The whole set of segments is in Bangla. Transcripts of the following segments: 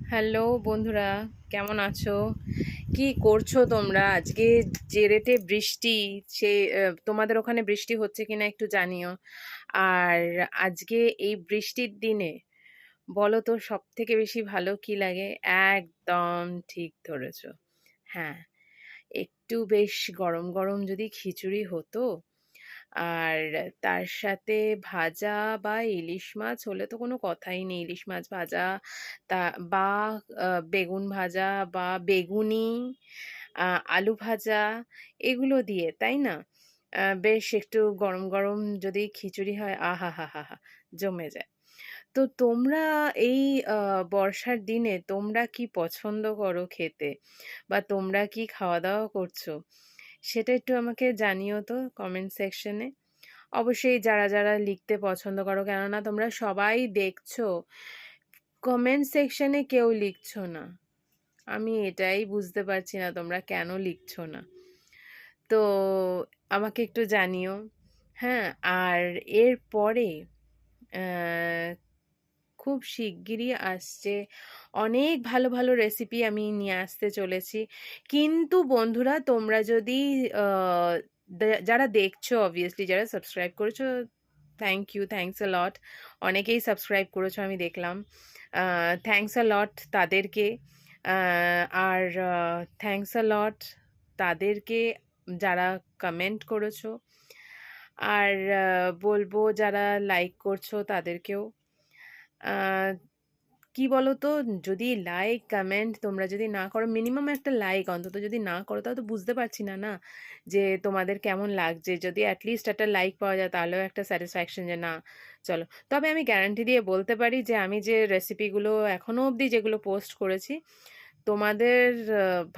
হ্যালো বন্ধুরা, কেমন আছো? কি করছো তোমরা? আজকে যে রেটে বৃষ্টি, সে তোমাদের ওখানে বৃষ্টি হচ্ছে কিনা একটু জানিও। আর আজকে এই বৃষ্টির দিনে বলো তো সব থেকে বেশি ভালো কি লাগে? একদম ঠিক ধরেছো। হ্যাঁ, একটু বেশ গরম গরম যদি খিচুড়ি হতো, আর তার সাথে ভাজা বা ইলিশ মাছ হলে তো কোনো কথাই নেই। ইলিশ মাছ ভাজা, তা বা বেগুন ভাজা বা বেগুনি, আলু ভাজা, এগুলো দিয়ে, তাই না? বেশ একটু গরম গরম যদি খিচুড়ি হয়, আহা হা হা হা, জমে যায়। তো তোমরা এই বর্ষার দিনে তোমরা কি পছন্দ করো খেতে, বা তোমরা কি খাওয়া দাওয়া করছো, সেটা একটু আমাকে জানিও তো কমেন্ট সেকশনে। অবশ্যই যারা যারা লিখতে পছন্দ করো, কেননা তোমরা সবাই দেখছো, কমেন্ট সেকশনে কেউ লিখছো না। আমি এটাই বুঝতে পারছি না তোমরা কেন লিখছো না। তো আমাকে একটু জানিও। হ্যাঁ, আর এর পরে আহ, খুব শিগগিরই আসছে অনেক ভালো ভালো রেসিপি আমি নিয়ে আসতে চলেছি। কিন্তু বন্ধুরা, তোমরা যদি যারা দেখছো, অবভিয়াসলি যারা সাবস্ক্রাইব করেছো, থ্যাংকস আ লট। অনেকেই সাবস্ক্রাইব করেছো আমি দেখলাম, থ্যাংকস আ লট তাদেরকে। আর থ্যাংকস আ লট তাদেরকে যারা কমেন্ট করেছো। আর বলবো যারা লাইক করছো তাদেরকেও। আহ, কি বলো তো, যদি লাইক কমেন্ট তোমরা যদি না করো, মিনিমাম একটা লাইক অন্তত যদি না করো, তাহলে তো বুঝতে পারছি না না যে তোমাদের কেমন লাগছে। যদি অ্যাটলিস্ট একটা লাইক পাওয়া যায়, তাহলেও একটা স্যাটিসফ্যাকশন যে না, চলো। তবে আমি গ্যারান্টি দিয়ে বলতে পারি যে আমি যে রেসিপিগুলো এখনো অবধি যেগুলো পোস্ট করেছি, তোমাদের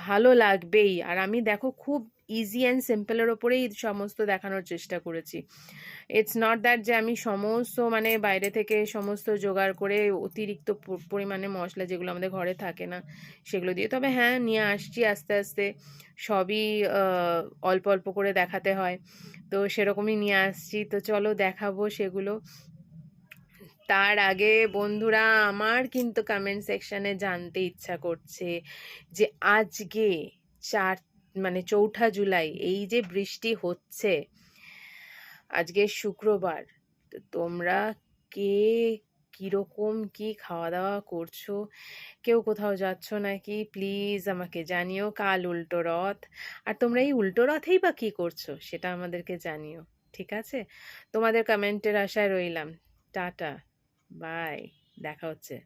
ভালো লাগবেই। আর আমি দেখো খুব ইজি অ্যান্ড সিম্পলের ওপরেই সমস্ত দেখানোর চেষ্টা করেছি। ইটস নট দ্যাট যে আমি সমস্ত মানে বাইরে থেকে সমস্ত জোগাড় করে অতিরিক্ত পরিমাণে মশলা যেগুলো আমাদের ঘরে থাকে না সেগুলো দিয়ে। তবে হ্যাঁ, নিয়ে আসছি আস্তে আস্তে, সবই অল্প অল্প করে দেখাতে হয়, তো সেরকমই নিয়ে আসছি। তো চলো দেখাবো সেগুলো। তার আগে বন্ধুরা, আমার কিন্তু কমেন্ট সেকশনে জানতে ইচ্ছা করছে যে আজকে চার মানে 4 জুলাই, এই যে বৃষ্টি হচ্ছে, আজকে শুক্রবার, তো তোমরা কে কিরকম কি খাওয়া দাওয়া করছো? কেউ কোথাও যাচ্ছ নাকি? প্লিজ আমাকে জানিও। কাল উল্টো রথ, আর তোমরা এই উল্টো রথেই বা কি করছো সেটা আমাদেরকে জানিও। ঠিক আছে, তোমাদের কমেন্টের আশায় রইলাম। টাটা, বাই, দেখা হচ্ছে।